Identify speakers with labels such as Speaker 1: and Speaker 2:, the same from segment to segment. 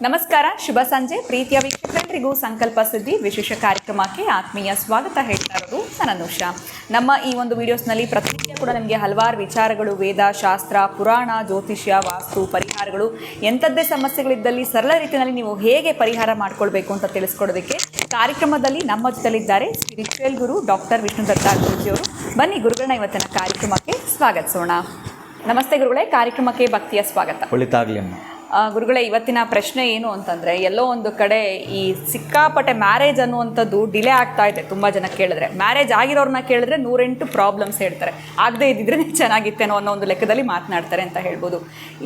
Speaker 1: ನಮಸ್ಕಾರ, ಶುಭ ಸಂಜೆ ಪ್ರೀತಿಯ ವೀಕ್ಷಕರಿಗೂ ಸಂಕಲ್ಪ ಸುದ್ದಿ ವಿಶೇಷ ಕಾರ್ಯಕ್ರಮಕ್ಕೆ ಆತ್ಮೀಯ ಸ್ವಾಗತ ಹೇಳ್ತಾ ಇರೋದು ನಾನು ಅನುಷಾ. ನಮ್ಮ ಈ ಒಂದು ವಿಡಿಯೋಸ್ನಲ್ಲಿ ಪ್ರತಿನಿತ್ಯ ಕೂಡ ನಿಮಗೆ ಹಲವಾರು ವಿಚಾರಗಳು, ವೇದ, ಶಾಸ್ತ್ರ, ಪುರಾಣ, ಜ್ಯೋತಿಷ್ಯ, ವಾಸ್ತು, ಪರಿಹಾರಗಳು, ಎಂಥದ್ದೇ ಸಮಸ್ಯೆಗಳಿದ್ದಲ್ಲಿ ಸರಳ ರೀತಿಯಲ್ಲಿ ನೀವು ಹೇಗೆ ಪರಿಹಾರ ಮಾಡ್ಕೊಳ್ಬೇಕು ಅಂತ ತಿಳಿಸ್ಕೊಡೋದಕ್ಕೆ ಕಾರ್ಯಕ್ರಮದಲ್ಲಿ ನಮ್ಮ ಜೊತೆಲಿದ್ದಾರೆ ಸ್ಪಿರಿಚುವಲ್ ಗುರು ಡಾಕ್ಟರ್ ವಿಷ್ಣುದತ್ತ ಗುರೂಜಿಯವರು. ಬನ್ನಿ ಗುರುಗಳನ್ನ ಇವತ್ತಿನ ಕಾರ್ಯಕ್ರಮಕ್ಕೆ ಸ್ವಾಗತಿಸೋಣ. ನಮಸ್ತೆ ಗುರುಗಳೇ, ಕಾರ್ಯಕ್ರಮಕ್ಕೆ ಭಕ್ತಿಯ ಸ್ವಾಗತ.
Speaker 2: ಒಳಿತಾಗಲಿ ಅಮ್ಮ.
Speaker 1: ಗುರುಗಳೇ, ಇವತ್ತಿನ ಪ್ರಶ್ನೆ ಏನು ಅಂತಂದರೆ, ಎಲ್ಲೋ ಒಂದು ಕಡೆ ಈ ಸಿಕ್ಕಾಪಟ್ಟೆ ಮ್ಯಾರೇಜ್ ಅನ್ನುವಂಥದ್ದು ಡಿಲೇ ಆಗ್ತಾ ಇದೆ. ತುಂಬ ಜನ ಕೇಳಿದ್ರೆ, ಮ್ಯಾರೇಜ್ ಆಗಿರೋರನ್ನ ಕೇಳಿದ್ರೆ 108 ಪ್ರಾಬ್ಲಮ್ಸ್ ಹೇಳ್ತಾರೆ. ಆಗದೇ ಇದ್ದಿದ್ರೆ ಚೆನ್ನಾಗಿತ್ತೇನೋ ಅನ್ನೋ ಒಂದು ಲೆಕ್ಕದಲ್ಲಿ ಮಾತನಾಡ್ತಾರೆ ಅಂತ ಹೇಳ್ಬೋದು.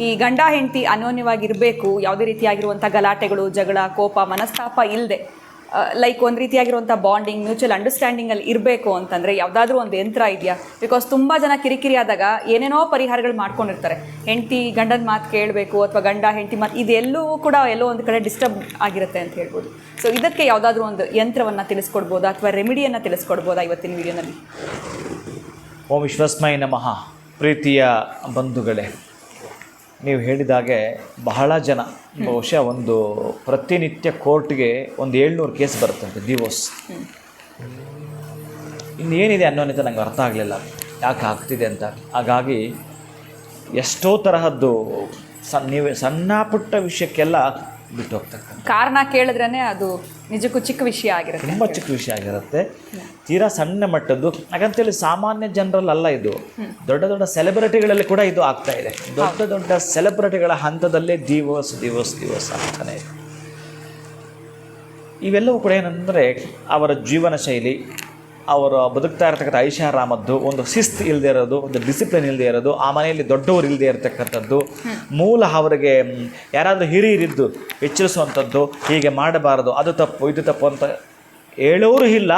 Speaker 1: ಈ ಗಂಡ ಹೆಂಡತಿ ಅನ್ಯೋನ್ಯವಾಗಿರಬೇಕು, ಯಾವುದೇ ರೀತಿಯಾಗಿರುವಂಥ ಗಲಾಟೆಗಳು, ಜಗಳ, ಕೋಪ, ಮನಸ್ತಾಪ ಇಲ್ಲದೆ ಲೈಕ್ ಒಂದು ರೀತಿಯಾಗಿರುವಂಥ ಬಾಂಡಿಂಗ್, ಮ್ಯೂಚುವಲ್ ಅಂಡರ್ಸ್ಟ್ಯಾಂಡಿಂಗಲ್ಲಿ ಇರಬೇಕು ಅಂತಂದರೆ ಯಾವುದಾದ್ರೂ ಒಂದು ಯಂತ್ರ ಇದೆಯಾ? ಬಿಕಾಸ್ ತುಂಬ ಜನ ಕಿರಿಕಿರಿ ಆದಾಗ ಏನೇನೋ ಪರಿಹಾರಗಳು ಮಾಡ್ಕೊಂಡಿರ್ತಾರೆ. ಹೆಂಡತಿ ಗಂಡನ ಮಾತು ಕೇಳಬೇಕು ಅಥವಾ ಗಂಡ ಹೆಂಡತಿ ಮಾತು, ಇದೆಲ್ಲವೂ ಕೂಡ ಎಲ್ಲೋ ಒಂದು ಕಡೆ ಡಿಸ್ಟರ್ಬ್ ಆಗಿರುತ್ತೆ ಅಂತ ಹೇಳ್ಬೋದು. ಸೊ ಇದಕ್ಕೆ ಯಾವುದಾದ್ರೂ ಒಂದು ಯಂತ್ರವನ್ನು ತಿಳಿಸ್ಕೊಡ್ಬೋದಾ ಅಥವಾ ರೆಮಿಡಿಯನ್ನು ತಿಳಿಸ್ಕೊಡ್ಬೋದಾ ಇವತ್ತಿನ ವಿಡಿಯೋನಲ್ಲಿ?
Speaker 2: ಓಂ ವಿಶ್ವಸ್ಮೈ ನಮಃ. ಪ್ರೀತಿಯ ಬಂಧುಗಳೇ, ನೀವು ಹೇಳಿದಾಗೆ ಬಹಳ ಜನ ಬಹುಶಃ ಒಂದು ಪ್ರತಿನಿತ್ಯ ಕೋರ್ಟ್ಗೆ ಒಂದು 700 ಕೇಸ್ ಬರುತ್ತಂತೆ ಡಿವೋರ್ಸ್. ಇನ್ನೇನಿದೆ ಅನ್ನೋನಿತ ನಂಗೆ ಅರ್ಥ ಆಗಲಿಲ್ಲ ಯಾಕೆ ಆಗ್ತಿದೆ ಅಂತ. ಹಾಗಾಗಿ ಎಷ್ಟೋ ತರಹದ್ದು ನೀವು ಸಣ್ಣ ಪುಟ್ಟ ವಿಷಯಕ್ಕೆಲ್ಲ ಬಿಟ್ಟು ಹೋಗ್ತಕ್ಕಂಥ
Speaker 1: ಕಾರಣ ಕೇಳಿದ್ರೇ ಅದು ನಿಜಕ್ಕೂ ಚಿಕ್ಕ ವಿಷಯ ಆಗಿರುತ್ತೆ,
Speaker 2: ತುಂಬ ಚಿಕ್ಕ ವಿಷಯ ಆಗಿರುತ್ತೆ, ತೀರಾ ಸಣ್ಣ ಮಟ್ಟದ್ದು. ಹಾಗಂತೇಳಿ ಸಾಮಾನ್ಯ ಜನರಲ್ಲ, ಇದು ದೊಡ್ಡ ದೊಡ್ಡ ಸೆಲೆಬ್ರಿಟಿಗಳಲ್ಲಿ ಕೂಡ ಇದು ಆಗ್ತಾ ಇದೆ. ದೊಡ್ಡ ದೊಡ್ಡ ಸೆಲೆಬ್ರಿಟಿಗಳ ಹಂತದಲ್ಲೇ ದಿವಸ ಆಗ್ತಾನೆ ಇದೆ. ಇವೆಲ್ಲವೂ ಕೂಡ ಏನಂದರೆ ಅವರ ಜೀವನ ಶೈಲಿ, ಅವರು ಬದುಕ್ತಾ ಇರತಕ್ಕಂಥ ಐಷಾರಾಮದ್ದು, ಒಂದು ಶಿಸ್ತು ಇಲ್ಲದೆ ಇರೋದು, ಒಂದು ಡಿಸಿಪ್ಲಿನ್ ಇಲ್ಲದೆ ಇರೋದು, ಆ ಮನೆಯಲ್ಲಿ ದೊಡ್ಡವರು ಇಲ್ಲದೆ ಇರತಕ್ಕಂಥದ್ದು, ಮೂಲ ಅವರಿಗೆ ಯಾರಾದರೂ ಹಿರಿಯರಿದ್ದು ಎಚ್ಚರಿಸುವಂಥದ್ದು, ಹೀಗೆ ಮಾಡಬಾರದು, ಅದು ತಪ್ಪು ಇದು ತಪ್ಪು ಅಂತ ಹೇಳೋರು ಇಲ್ಲ,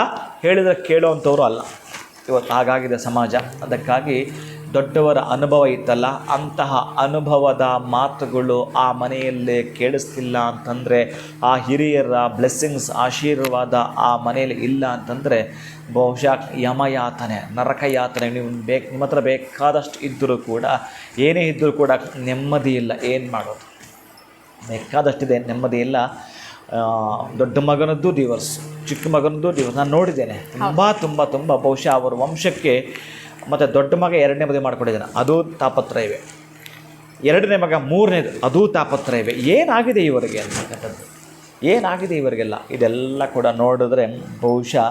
Speaker 2: ಹೇಳಿದರೆ ಕೇಳುವಂಥವ್ರು ಅಲ್ಲ. ಇವತ್ತು ಹಾಗಾಗಿದೆ ಸಮಾಜ. ಅದಕ್ಕಾಗಿ ದೊಡ್ಡವರ ಅನುಭವ ಇತ್ತಲ್ಲ, ಅಂತಹ ಅನುಭವದ ಮಾತುಗಳು ಆ ಮನೆಯಲ್ಲೇ ಕೇಳಿಸ್ತಿಲ್ಲ ಅಂತಂದರೆ, ಆ ಹಿರಿಯರ ಬ್ಲೆಸ್ಸಿಂಗ್ಸ್, ಆಶೀರ್ವಾದ ಆ ಮನೆಯಲ್ಲಿ ಇಲ್ಲ ಅಂತಂದರೆ ಬಹುಶಃ ಯಮಯಾತನೆ, ನರಕಯಾತನೆ. ನಿಮ್ಮ ಹತ್ರ ಬೇಕಾದಷ್ಟು ಇದ್ದರೂ ಕೂಡ, ಏನೇ ಇದ್ದರೂ ಕೂಡ ನೆಮ್ಮದಿ ಇಲ್ಲ. ಏನು ಮಾಡೋದು? ಬೇಕಾದಷ್ಟಿದೆ, ನೆಮ್ಮದಿ ಇಲ್ಲ. ದೊಡ್ಡ ಮಗನದ್ದು ಡಿವೋರ್ಸ್, ಚಿಕ್ಕ ಮಗನದ್ದು ಡಿವೋರ್ಸ್ ನಾನು ನೋಡಿದ್ದೇನೆ. ತುಂಬ ಬಹುಶಃ ಅವರ ವಂಶಕ್ಕೆ. ಮತ್ತು ದೊಡ್ಡ ಮಗ 2ನೇ ಮದುವೆ ಮಾಡ್ಕೊಂಡಿದ್ದಾನೆ, ಅದು ತಾಪತ್ರಯವೇ. 2ನೇ ಮಗ 3ನೇದು, ಅದೂ ತಾಪತ್ರಯವೇ. ಏನಾಗಿದೆ ಇವರಿಗೆ ಅಂತಕ್ಕಂಥದ್ದು, ಏನಾಗಿದೆ ಇವರಿಗೆಲ್ಲ? ಇದೆಲ್ಲ ಕೂಡ ನೋಡಿದ್ರೆ ಬಹುಶಃ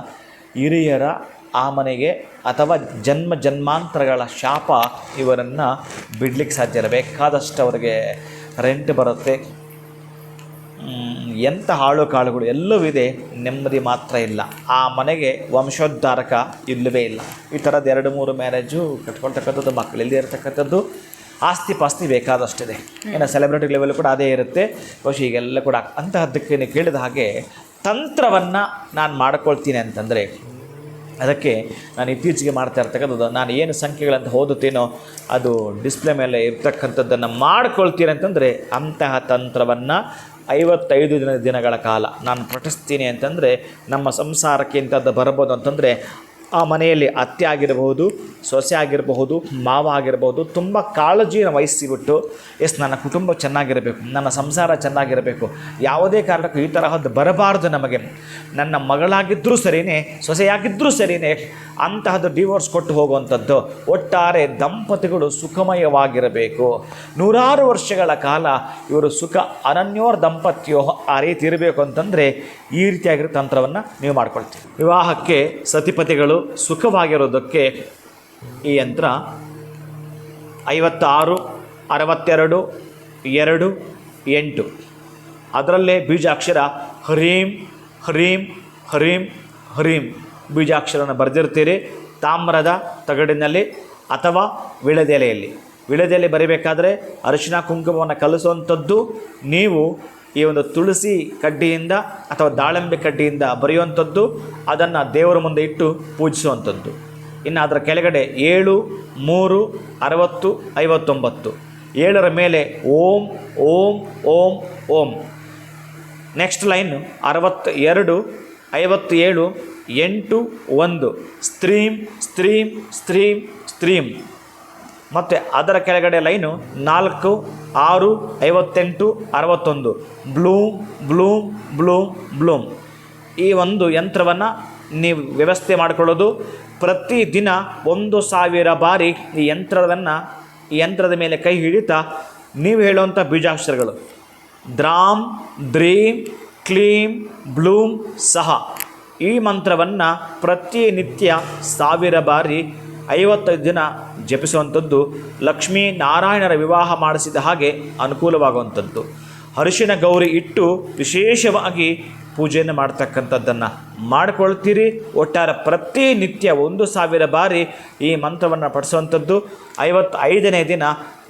Speaker 2: ಹಿರಿಯರ ಆ ಮನೆಗೆ ಅಥವಾ ಜನ್ಮಾಂತರಗಳ ಶಾಪ ಇವರನ್ನು ಬಿಡ್ಲಿಕ್ಕೆ ಸಾಧ್ಯ ಇಲ್ಲ. ಬೇಕಾದಷ್ಟು ಅವರಿಗೆ ರೆಂಟ್ ಬರುತ್ತೆ, ಎಂಥ ಹಾಳು ಕಾಳುಗಳು ಎಲ್ಲವೂ ಇದೆ, ನೆಮ್ಮದಿ ಮಾತ್ರ ಇಲ್ಲ. ಆ ಮನೆಗೆ ವಂಶೋದ್ಧಾರಕ ಇಲ್ಲವೇ ಇಲ್ಲ. ಈ ಥರದ್ದು 2-3 ಮ್ಯಾರೇಜು ಕಟ್ಕೊಳ್ತಕ್ಕಂಥದ್ದು, ಮಕ್ಕಳು ಇಲ್ಲದೆ ಇರತಕ್ಕಂಥದ್ದು, ಆಸ್ತಿ ಪಾಸ್ತಿ ಬೇಕಾದಷ್ಟಿದೆ. ಇನ್ನು ಸೆಲೆಬ್ರಿಟಿ ಲೆವೆಲ್ ಕೂಡ ಅದೇ ಇರುತ್ತೆ ಬಹುಶಃ. ಈಗೆಲ್ಲ ಕೂಡ ಅಂತಹದ್ದಕ್ಕೆ ನೀವು ಕೇಳಿದ ಹಾಗೆ ತಂತ್ರವನ್ನು ನಾನು ಮಾಡ್ಕೊಳ್ತೀನಿ ಅಂತಂದರೆ, ಅದಕ್ಕೆ ನಾನು ಇತ್ತೀಚೆಗೆ ಮಾಡ್ತಾ ಇರ್ತಕ್ಕಂಥದ್ದು, ನಾನು ಏನು ಸಂಖ್ಯೆಗಳಂತ ಓದುತ್ತೇನೋ ಅದು ಡಿಸ್ಪ್ಲೇ ಮೇಲೆ ಇರ್ತಕ್ಕಂಥದ್ದನ್ನು ಮಾಡ್ಕೊಳ್ತೀನಿ ಅಂತಂದರೆ, ಅಂತಹ ತಂತ್ರವನ್ನು 55 ದಿನಗಳ ಕಾಲ ನಾನು ಪಠಿಸ್ತೀನಿ ಅಂತಂದರೆ ನಮ್ಮ ಸಂಸಾರಕ್ಕೆ ಇಂಥದ್ದು ಬರ್ಬೋದು ಅಂತಂದರೆ, ಆ ಮನೆಯಲ್ಲಿ ಅತ್ತೆ ಆಗಿರಬಹುದು, ಸೊಸೆ ಆಗಿರಬಹುದು, ಮಾವ ಆಗಿರಬಹುದು, ತುಂಬ ಕಾಳಜಿನ ವಹಿಸಿಬಿಟ್ಟು ನನ್ನ ಕುಟುಂಬ ಚೆನ್ನಾಗಿರಬೇಕು, ನನ್ನ ಸಂಸಾರ ಚೆನ್ನಾಗಿರಬೇಕು, ಯಾವುದೇ ಕಾರಣಕ್ಕೂ ಈ ತರಹದ್ದು ಬರಬಾರ್ದು ನಮಗೆ, ನನ್ನ ಮಗಳಾಗಿದ್ದರೂ ಸರಿಯೇ, ಸೊಸೆಯಾಗಿದ್ದರೂ ಸರಿಯೇ, ಅಂತಹದ್ದು ಡಿವೋರ್ಸ್ ಕೊಟ್ಟು ಹೋಗುವಂಥದ್ದು. ಒಟ್ಟಾರೆ ದಂಪತಿಗಳು ಸುಖಮಯವಾಗಿರಬೇಕು, 100 ವರ್ಷಗಳ ಕಾಲ ಇವರು ಸುಖ ಅನನ್ಯೋರ್ ದಂಪತಿಯೋ ಆ ರೀತಿ ಇರಬೇಕು ಅಂತಂದರೆ ಈ ರೀತಿಯಾಗಿರೋ ತಂತ್ರವನ್ನು ನೀವು ಮಾಡ್ಕೊಳ್ತೀವಿ. ವಿವಾಹಕ್ಕೆ ಸತಿಪತಿಗಳು ಸುಖವಾಗಿರೋದಕ್ಕೆ ಈ ಯಂತ್ರ 56 62 2 8 ಅದರಲ್ಲೇ ಬೀಜಾಕ್ಷರ ಹರೀಂ ಹರೀಂ ಹರೀಂ ಹರೀಂ ಬೀಜಾಕ್ಷರವನ್ನು ಬರೆದಿರ್ತೀರಿ. ತಾಮ್ರದ ತಗಡಿನಲ್ಲಿ ಅಥವಾ ವಿಳೆದೆಲೆಯಲ್ಲಿ. ವಿಳೆದೆಲೆ ಬರೀಬೇಕಾದ್ರೆ ಅರಿಶಿನ ಕುಂಕುಮವನ್ನು ಕಲಿಸುವಂಥದ್ದು ನೀವು ಈ ಒಂದು ತುಳಸಿ ಕಡ್ಡಿಯಿಂದ ಅಥವಾ ದಾಳಿಂಬೆ ಕಡ್ಡಿಯಿಂದ ಬರೆಯುವಂಥದ್ದು, ಅದನ್ನು ದೇವರ ಮುಂದೆ ಇಟ್ಟು ಪೂಜಿಸುವಂಥದ್ದು. ಇನ್ನು ಅದರ ಕೆಳಗಡೆ 7 3 60 59 7ರ ಮೇಲೆ ಓಂ ಓಂ ಓಂ ಓಂ. Next line 62 57 8 1 ಸ್ತ್ರೀಂ ಸ್ತ್ರೀಂ ಸ್ತ್ರೀಂ ಸ್ತ್ರೀಂ. ಮತ್ತು ಅದರ ಕೆಳಗಡೆ line 4, 6, 58, 61 Bloom Bloom Bloom Bloom. ಈ ಒಂದು ಯಂತ್ರವನ್ನು ನೀವು ವ್ಯವಸ್ಥೆ ಮಾಡಿಕೊಳ್ಳೋದು. ಪ್ರತಿದಿನ 1000 ಬಾರಿ ಈ ಯಂತ್ರದ ಮೇಲೆ ಕೈ ಹಿಡಿತಾ ನೀವು ಹೇಳುವಂಥ ಬೀಜಾಕ್ಷರಗಳು ದ್ರಾಮ್, ದ್ರೀಂ, ಕ್ಲೀಂ, ಬ್ಲೂಮ್, ಸಹ ಈ ಮಂತ್ರವನ್ನು ಪ್ರತಿನಿತ್ಯ 1000 ಬಾರಿ 55 ದಿನ ಜಪಿಸುವಂಥದ್ದು ಲಕ್ಷ್ಮೀ ನಾರಾಯಣರ ವಿವಾಹ ಮಾಡಿಸಿದ ಹಾಗೆ ಅನುಕೂಲವಾಗುವಂಥದ್ದು. ಅರಿಶಿನ ಗೌರಿ ಇಟ್ಟು ವಿಶೇಷವಾಗಿ ಪೂಜೆಯನ್ನು ಮಾಡ್ತಕ್ಕಂಥದ್ದನ್ನು ಮಾಡಿಕೊಳ್ತೀರಿ. ಒಟ್ಟಾರೆ ಪ್ರತಿನಿತ್ಯ 1000 ಬಾರಿ ಈ ಮಂತ್ರವನ್ನು ಪಠಿಸುವಂಥದ್ದು. 55ನೇ ದಿನ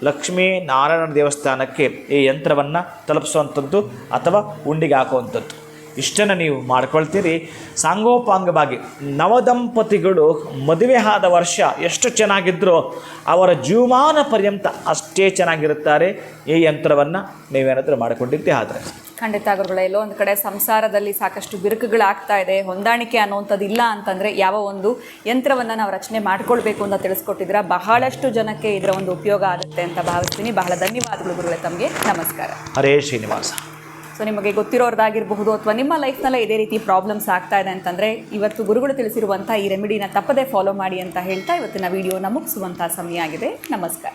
Speaker 2: ಲಕ್ಷ್ಮೀ ನಾರಾಯಣ ದೇವಸ್ಥಾನಕ್ಕೆ ಈ ಯಂತ್ರವನ್ನು ತಲುಪಿಸುವಂಥದ್ದು ಅಥವಾ ಉಂಡಿಗೆ ಹಾಕುವಂಥದ್ದು. ಇಷ್ಟನ್ನು ನೀವು ಮಾಡ್ಕೊಳ್ತೀರಿ. ಸಾಂಗೋಪಾಂಗವಾಗಿ ನವದಂಪತಿಗಳು ಮದುವೆ ಆದ ವರ್ಷ ಎಷ್ಟು ಚೆನ್ನಾಗಿದ್ದರೋ ಅವರ ಜೀವಮಾನ ಪರ್ಯಂತ ಅಷ್ಟೇ ಚೆನ್ನಾಗಿರುತ್ತಾರೆ ಈ ಯಂತ್ರವನ್ನು ನೀವೇನಾದರೂ ಮಾಡಿಕೊಂಡಿದ್ದೇ ಆದರೆ.
Speaker 1: ಖಂಡಿತ ಗುರುಗಳೇ, ಎಲ್ಲೋ ಒಂದು ಕಡೆ ಸಂಸಾರದಲ್ಲಿ ಸಾಕಷ್ಟು ಬಿರುಕುಗಳಾಗ್ತಾ ಇದೆ, ಹೊಂದಾಣಿಕೆ ಅನ್ನೋವಂಥದ್ದು ಇಲ್ಲ ಅಂತಂದರೆ ಯಾವ ಒಂದು ಯಂತ್ರವನ್ನು ನಾವು ರಚನೆ ಮಾಡ್ಕೊಳ್ಬೇಕು ಅಂತ ತಿಳಿಸ್ಕೊಟ್ಟಿದ್ದೀರಾ. ಬಹಳಷ್ಟು ಜನಕ್ಕೆ ಇದರ ಒಂದು ಉಪಯೋಗ ಆಗುತ್ತೆ ಅಂತ ಭಾವಿಸ್ತೀನಿ. ಬಹಳ ಧನ್ಯವಾದಗಳು ಗುರುಗಳೇ, ತಮಗೆ ನಮಸ್ಕಾರ.
Speaker 2: ಹರೇ ಶ್ರೀನಿವಾಸ.
Speaker 1: ಸೊ ನಿಮಗೆ ಗೊತ್ತಿರೋರ್ದಾಗಿರಬಹುದು ಅಥವಾ ನಿಮ್ಮ ಲೈಫ್ನಲ್ಲೇ ಇದೇ ರೀತಿ ಪ್ರಾಬ್ಲಮ್ಸ್ ಆಗ್ತಾ ಇದೆ ಅಂತಂದರೆ ಇವತ್ತು ಗುರುಗಳು ತಿಳಿಸಿರುವಂಥ ಈ ರೆಮಿಡಿನ ತಪ್ಪದೇ ಫಾಲೋ ಮಾಡಿ ಅಂತ ಹೇಳ್ತಾ ಇವತ್ತಿನ ವಿಡಿಯೋನ ಮುಗಿಸುವಂಥ ಸಮಯ ಆಗಿದೆ. ನಮಸ್ಕಾರ.